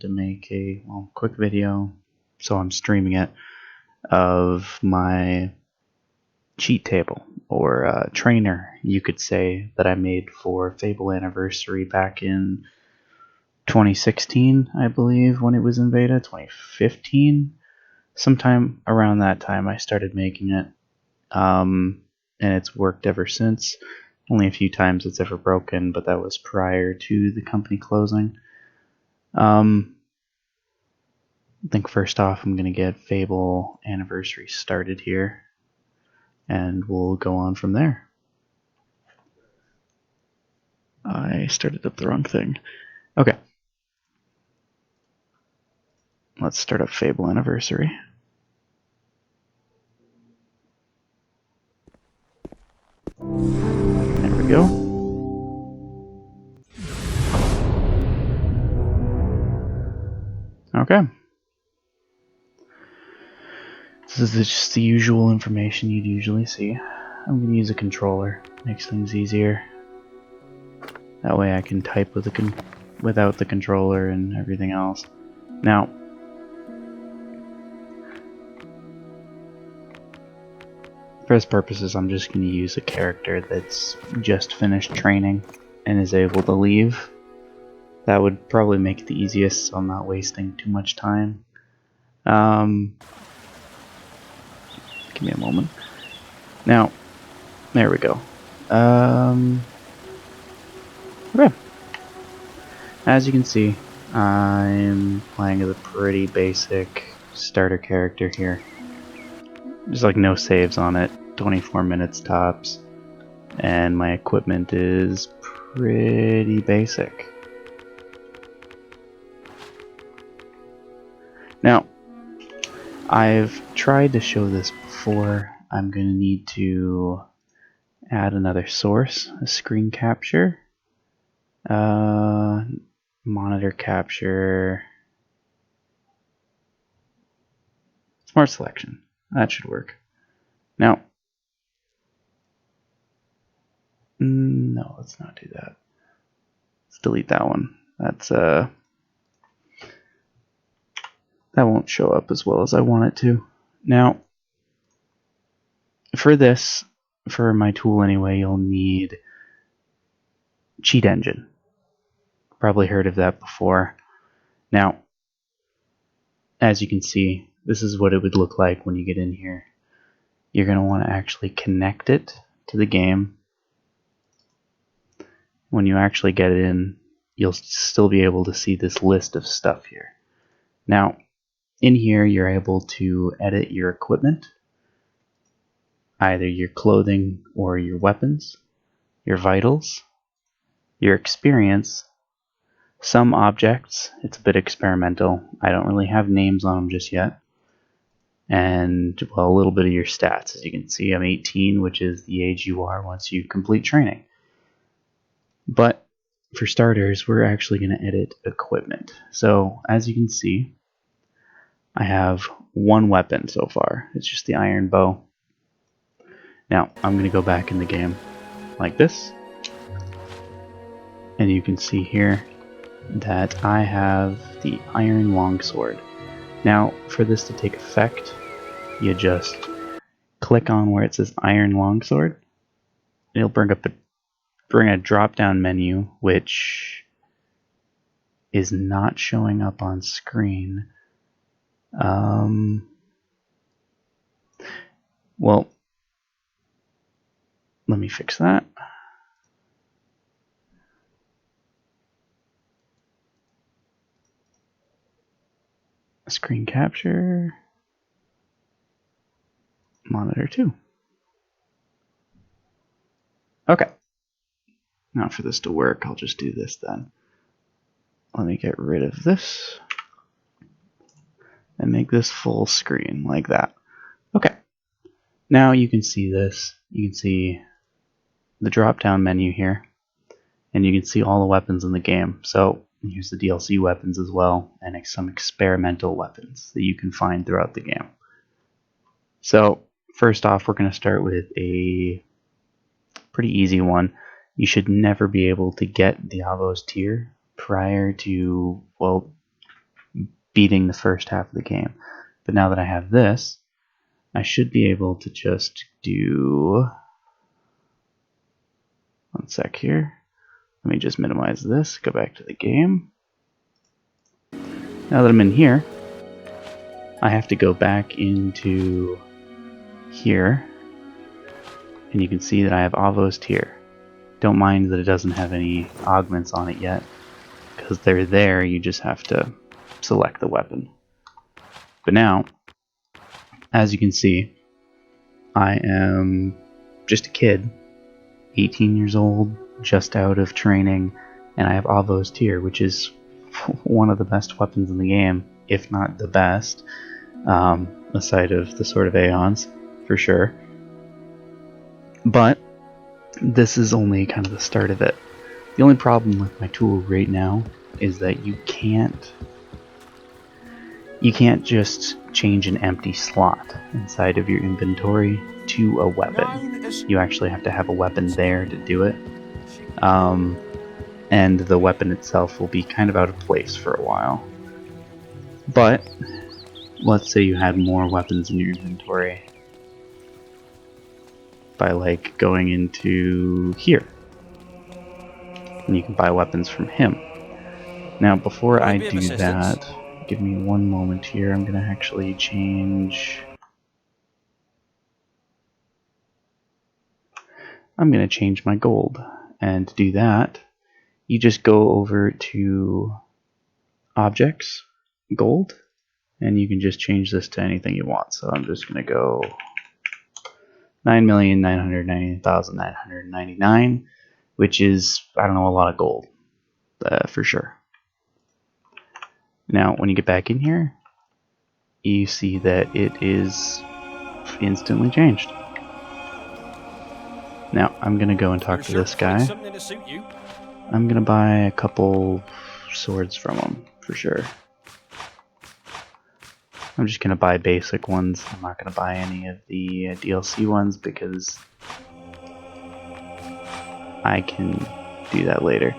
to make a quick video, so I'm streaming it, of my cheat table, or trainer, you could say, that I made for Fable Anniversary back in 2016, I believe, when it was in beta, 2015. Sometime around that time I started making it, and it's worked ever since. Only a few times it's ever broken, but that was prior to the company closing. I think first off I'm going to get Fable Anniversary started here, and we'll go on from there. I started up the wrong thing. Okay. Let's start up Fable Anniversary. There we go. Okay. This is just the usual information you'd usually see. I'm going to use a controller. Makes things easier. That way I can type with without the controller and everything else. Now, for this purposes, I'm just going to use a character that's just finished training and is able to leave. That would probably make it the easiest, so I'm not wasting too much time. Give me a moment. Now, there we go. Okay. As you can see, I'm playing as a pretty basic starter character here. There's like no saves on it, 24 minutes tops, and my equipment is pretty basic. Now, I've tried to show this before. I'm going to need to add another source, a screen capture, monitor capture, smart selection. That should work. Now, no, let's not do that. Let's delete that one. That's that won't show up as well as I want it to. Now, for this, for my tool anyway, you'll need Cheat Engine. Probably heard of that before. Now, as you can see, this is what it would look like when you get in here. You're going to want to actually connect it to the game. When you actually get it in, you'll still be able to see this list of stuff here. Now, in here, you're able to edit your equipment, either your clothing or your weapons, your vitals, your experience, some objects. It's a bit experimental. I don't really have names on them just yet. And, well, a little bit of your stats. As you can see, I'm 18, which is the age you are once you complete training. But for starters, we're actually going to edit equipment. So, as you can see, I have one weapon so far. It's just the iron bow. Now, I'm going to go back in the game like this. And you can see here that I have the iron longsword. Now, for this to take effect, you just click on where it says iron longsword. It'll bring a drop-down menu, which is not showing up on screen. Well, let me fix that. Screen capture, monitor 2. Okay. Now for this to work, I'll just do this then. Let me get rid of this and make this full screen like that. Okay. Now you can see this. You can see the drop-down menu here, and you can see all the weapons in the game. So here's the DLC weapons as well, and some experimental weapons that you can find throughout the game. So first off, we're going to start with a pretty easy one. You should never be able to get the Avos tier prior to, well, beating the first half of the game. But now that I have this, I should be able to just do... One sec here. Let me just minimize this, go back to the game. Now that I'm in here, I have to go back into here, and you can see that I have Avos tier. Don't mind that it doesn't have any augments on it yet, because they're there, you just have to select the weapon. But now, as you can see, I am just a kid, 18 years old, just out of training, and I have Avos tier, which is one of the best weapons in the game, if not the best, aside of the Sword of Aeons, for sure. But this is only kind of the start of it. The only problem with my tool right now is that you can't just change an empty slot inside of your inventory to a weapon. You actually have to have a weapon there to do it. And the weapon itself will be kind of out of place for a while. But let's say you had more weapons in your inventory by like going into here, and you can buy weapons from him. Now before I do that, give me one moment here. I'm gonna actually change my gold, and to do that you just go over to objects, gold, and you can just change this to anything you want. So I'm just gonna go 9,999,999, which is, I don't know, a lot of gold, for sure. Now, when you get back in here, you see that it is instantly changed. Now, I'm gonna go and talk to this guy. I'm gonna buy a couple swords from him, for sure. I'm just gonna buy basic ones. I'm not gonna buy any of the DLC ones because I can do that later.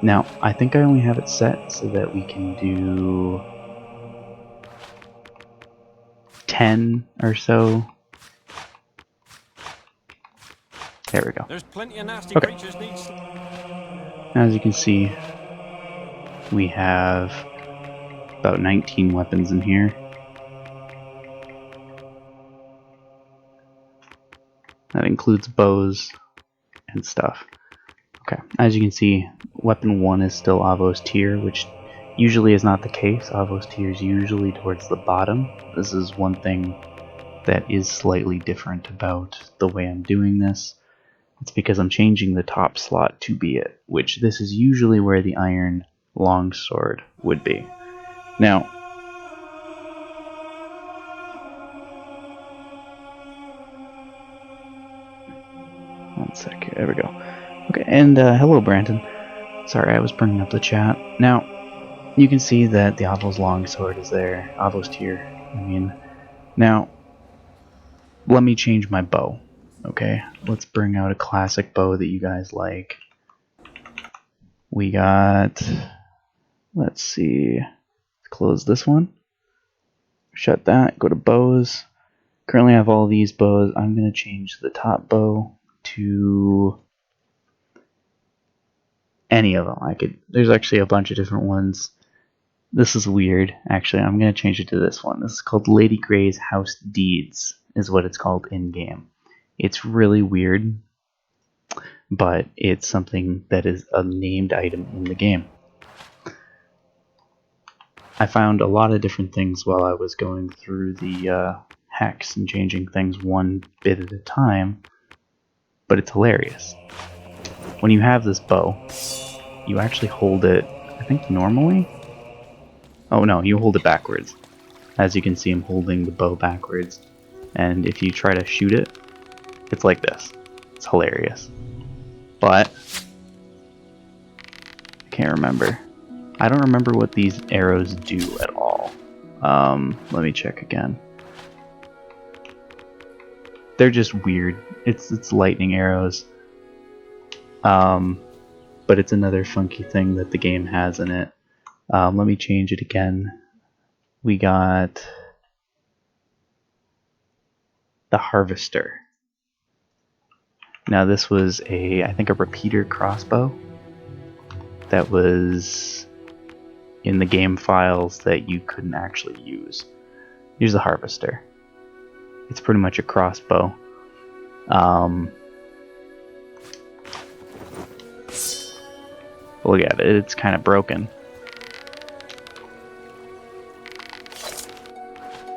Now, I think I only have it set so that we can do 10 or so. There we go. There's plenty of nasty Okay. creatures needs. As you can see, we have about 19 weapons in here. That includes bows and stuff. Okay, as you can see, weapon 1 is still Avos tier, which usually is not the case. Avos tier is usually towards the bottom. This is one thing that is slightly different about the way I'm doing this. It's because I'm changing the top slot to be it, which this is usually where the iron longsword would be. Now, one sec here, there we go. Okay, and hello Brandon. Sorry, I was bringing up the chat. Now, you can see that the Avos longsword is there, Avos tier, I mean. Now, let me change my bow, okay? Let's bring out a classic bow that you guys like. We got, let's see, close this one, shut that, go to bows. Currently I have all these bows. I'm going to change the top bow to any of them. There's actually a bunch of different ones. This is weird, actually. I'm going to change it to this one. This is called Lady Grey's House Deeds, is what it's called in-game. It's really weird, but it's something that is a named item in the game. I found a lot of different things while I was going through the hex and changing things one bit at a time, but it's hilarious. When you have this bow, you actually hold it, I think normally? Oh no, you hold it backwards. As you can see, I'm holding the bow backwards, and if you try to shoot it, it's like this. It's hilarious. But I can't remember. I don't remember what these arrows do at all. Let me check again. They're just weird. It's lightning arrows. But it's another funky thing that the game has in it. Let me change it again we got the Harvester. Now this was I think a repeater crossbow that was in the game files that you couldn't actually use. Here's the Harvester. It's pretty much a crossbow. Look at it, it's kind of broken.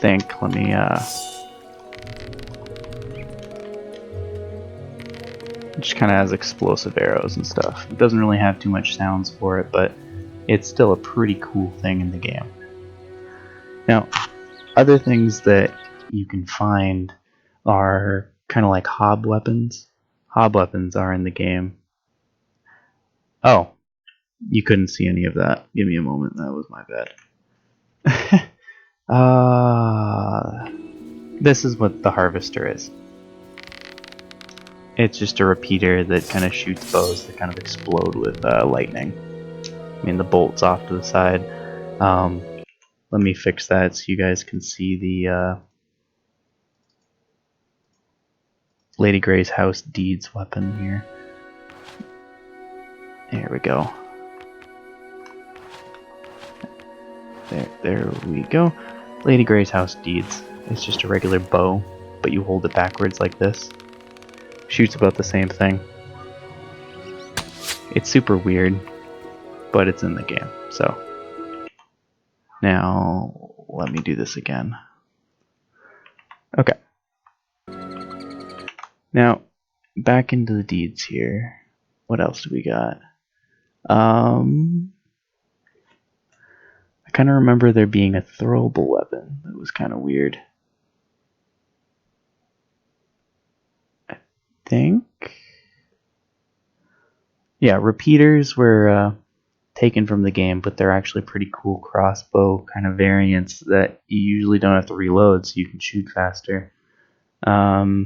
Let me it just kind of has explosive arrows and stuff. It doesn't really have too much sounds for it, but it's still a pretty cool thing in the game. Now, other things that you can find are kind of like hob weapons. Hob weapons are in the game. Oh, you couldn't see any of that. Give me a moment, that was my bad. This is what the Harvester is. It's just a repeater that kind of shoots bows that kind of explode with lightning. I mean, the bolts off to the side. Let me fix that so you guys can see the Lady Grey's House Deeds weapon here. There we go. There we go. Lady Grey's House Deeds. It's just a regular bow, but you hold it backwards like this. Shoots about the same thing. It's super weird, but it's in the game, so. Now, let me do this again. Okay. Now, back into the deeds here. What else do we got? I kind of remember there being a throwable weapon that was kind of weird. I think. Yeah, repeaters were taken from the game, but they're actually pretty cool crossbow kind of variants that you usually don't have to reload, so you can shoot faster. Oh,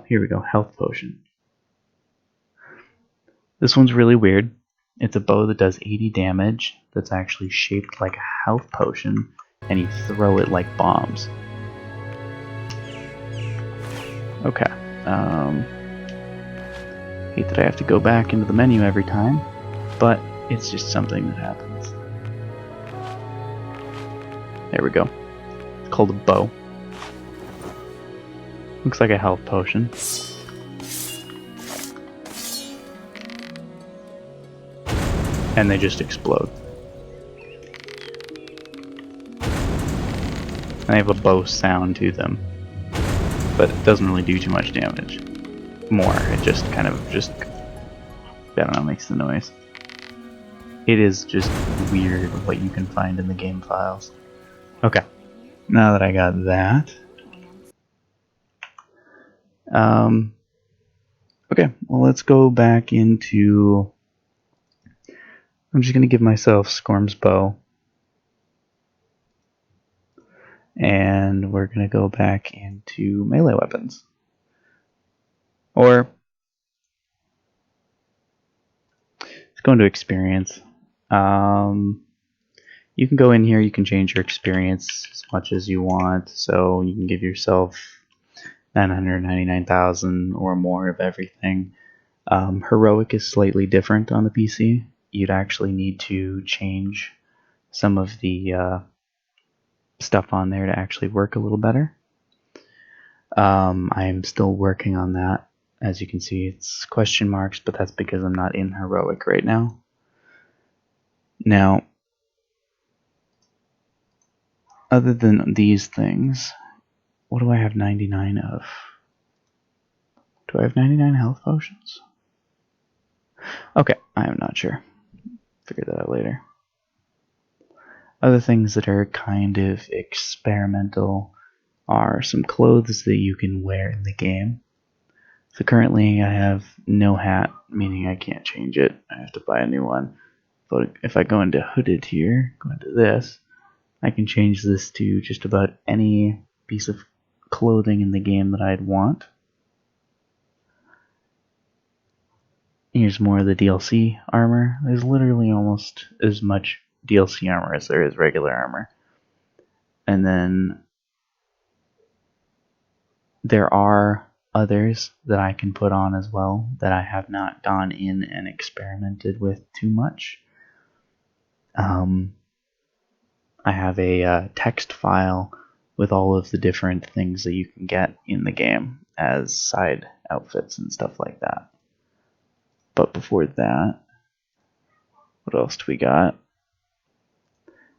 here we go. Health potion. This one's really weird. It's a bow that does 80 damage that's actually shaped like a health potion, and you throw it like bombs. Okay. Hate that I have to go back into the menu every time, but it's just something that happens. There we go. It's called a bow. Looks like a health potion. And they just explode. And they have a bow sound to them, but it doesn't really do too much damage. More, it just kind of I don't know, makes the noise. It is just weird what you can find in the game files. Okay, now that I got that, okay, well, let's go back into. I'm just gonna give myself Scorm's bow, and we're gonna go back into melee weapons. Or let's go into experience. You can go in here, you can change your experience as much as you want, so you can give yourself 999,000 or more of everything. Heroic is slightly different on the PC. You'd actually need to change some of the stuff on there to actually work a little better. I'm still working on that. As you can see, it's question marks, but that's because I'm not in Heroic right now. Now, other than these things, what do I have 99 of? Do I have 99 health potions? Okay, I am not sure. Figure that out later. Other things that are kind of experimental are some clothes that you can wear in the game. So currently I have no hat, meaning I can't change it. I have to buy a new one. But if I go into hooded here, go into this, I can change this to just about any piece of clothing in the game that I'd want. Here's more of the DLC armor. There's literally almost as much DLC armor as there is regular armor. And then there are others that I can put on as well that I have not gone in and experimented with too much. I have a text file with all of the different things that you can get in the game as side outfits and stuff like that. But before that, what else do we got?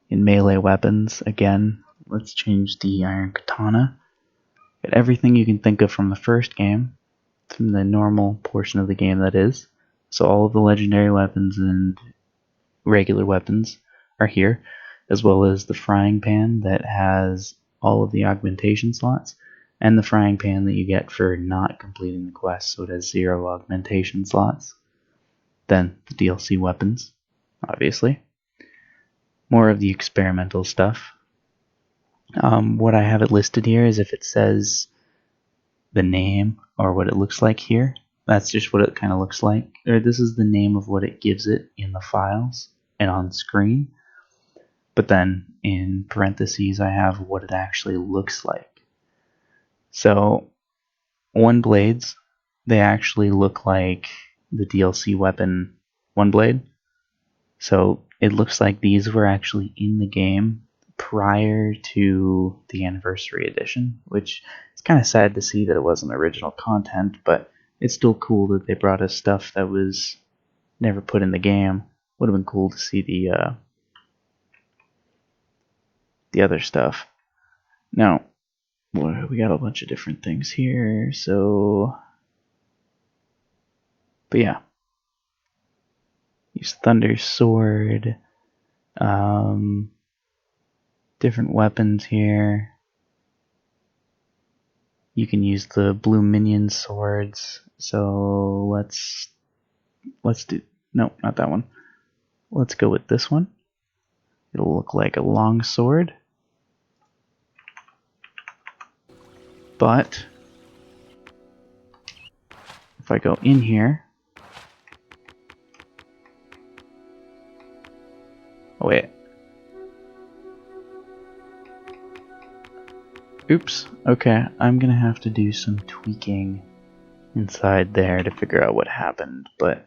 In melee weapons, again, let's change the Iron Katana. Get everything you can think of from the first game, from the normal portion of the game that is. So all of the legendary weapons and regular weapons are here, as well as the frying pan that has all of the augmentation slots, and the frying pan that you get for not completing the quest, so it has 0 augmentation slots. Then the DLC weapons, obviously. More of the experimental stuff. What I have it listed here is if it says the name or what it looks like here, that's just what it kind of looks like. Or this is the name of what it gives it in the files and on screen. But then in parentheses I have what it actually looks like. So one blades, they actually look like the DLC weapon one blade. So it looks like these were actually in the game prior to the Anniversary Edition, which is kind of sad to see that it wasn't original content, but it's still cool that they brought us stuff that was never put in the game. Would have been cool to see the other stuff. Now, we got a bunch of different things here, so... But yeah. Use Thunder Sword. Different weapons here. You can use the blue minion swords. So let's do... No, not that one. Let's go with this one. It'll look like a longsword. But if I go in here... Oh, wait. Oops. Okay, I'm gonna have to do some tweaking inside there to figure out what happened, but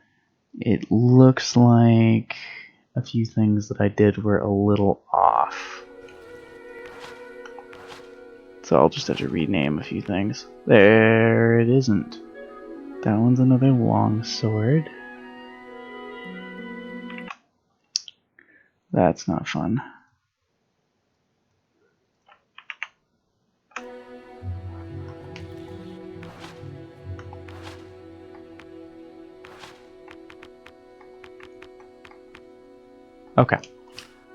it looks like a few things that I did were a little off. So I'll just have to rename a few things. There it isn't. That one's another longsword. That's not fun. Okay.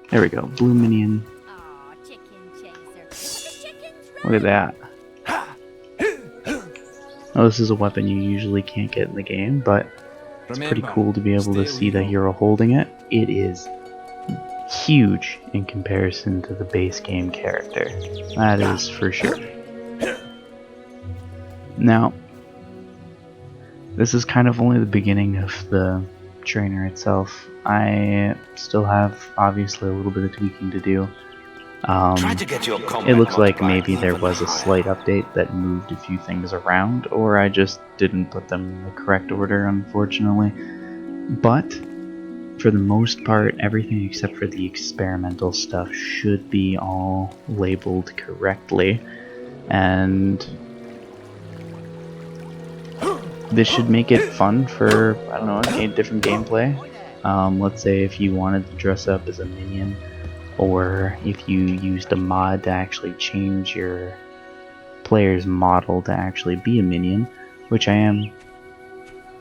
There we go. Blue minion. Look at that. Now, this is a weapon you usually can't get in the game, but it's pretty cool to be able to see the hero holding it. It is huge in comparison to the base game character. That is for sure. Now, this is kind of only the beginning of the trainer itself. I still have, obviously, a little bit of tweaking to do. It looks like maybe there was a slight update that moved a few things around, or I just didn't put them in the correct order, unfortunately. But for the most part, everything except for the experimental stuff should be all labeled correctly, and this should make it fun for, I don't know, different gameplay. Let's say if you wanted to dress up as a minion, or if you used a mod to actually change your player's model to actually be a minion, which I am,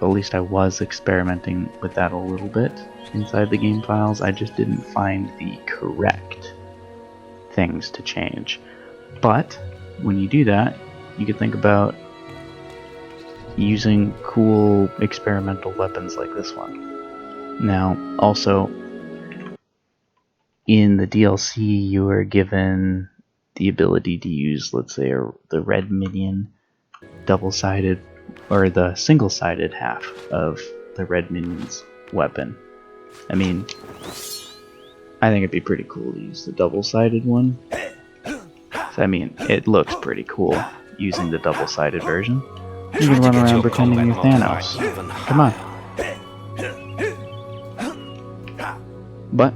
at least I was experimenting with that a little bit inside the game files. I just didn't find the correct things to change. But when you do that, you can think about using cool experimental weapons like this one. Now, also, in the DLC, you are given the ability to use, let's say, the red minion double-sided, or the single-sided half of the red minion's weapon. I mean, I think it'd be pretty cool to use the double-sided one. So, I mean, it looks pretty cool using the double-sided version. You can run around pretending you're Thanos. Come on. But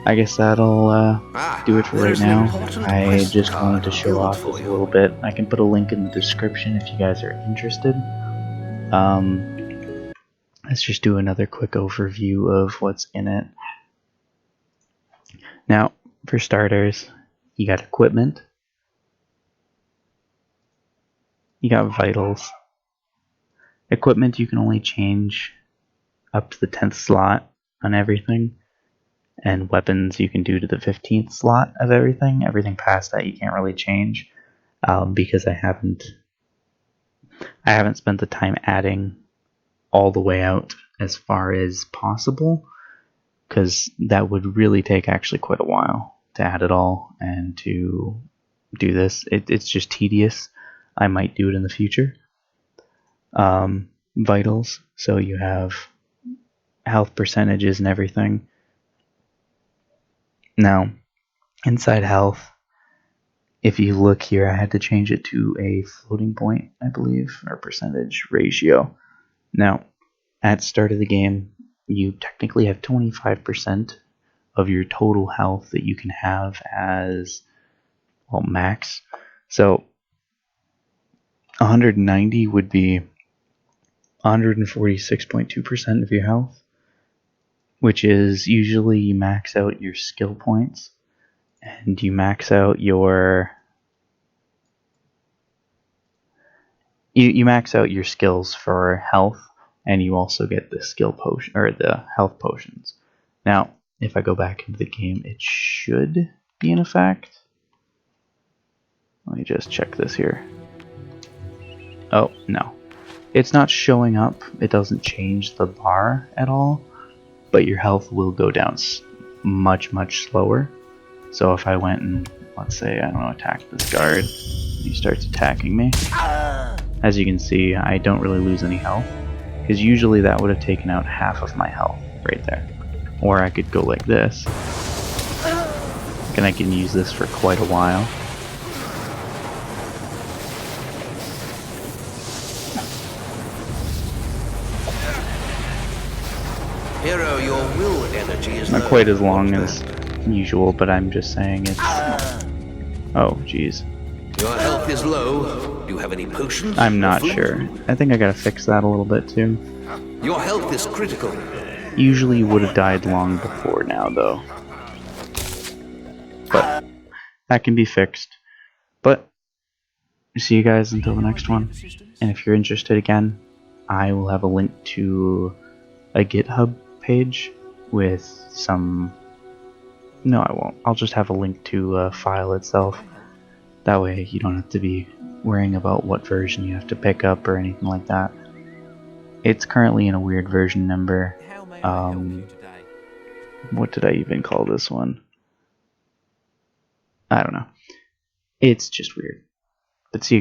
I guess that'll do it for right now. I just wanted to show off this a little bit. I can put a link in the description if you guys are interested. Let's just do another quick overview of what's in it. Now, for starters, you got equipment, you got vitals. Equipment you can only change up to the 10th slot on everything, and weapons you can do to the 15th slot of everything. Everything past that you can't really change, because I haven't spent the time adding all the way out as far as possible, because that would really take actually quite a while to add it all and to do this. It's just tedious. I might do it in the future. Vitals, so you have health percentages and everything. Now, inside health, if you look here, I had to change it to a floating point, I believe, or percentage ratio. Now, at the start of the game, you technically have 25% of your total health that you can have as, well, max. So 190 would be 146.2% of your health, which is usually you max out your skill points and you max out your you max out your skills for health, and you also get the skill potion or the health potions. Now, if I go back into the game, it should be in effect. Let me just check this here. Oh, no. It's not showing up. It doesn't change the bar at all, but your health will go down much, much slower. So if I went and, let's say, I don't know, attack this guard, he starts attacking me. As you can see, I don't really lose any health, because usually that would have taken out half of my health right there. Or I could go like this, and I can use this for quite a while. Hero, your will energy is not quite as long as usual, but I'm just saying it's... Oh, jeez. Your health is low. Do you have any potions? I'm not sure. I think I gotta fix that a little bit too. Your health is critical. Usually you would have died long before now, though. But that can be fixed. But see you guys until the next one. And if you're interested again, I will have a link to a GitHub page with some... No, I won't. I'll just have a link to a file itself. That way you don't have to be worrying about what version you have to pick up or anything like that. It's currently in a weird version number. What did I even call this one? I don't know. It's just weird. But see you guys.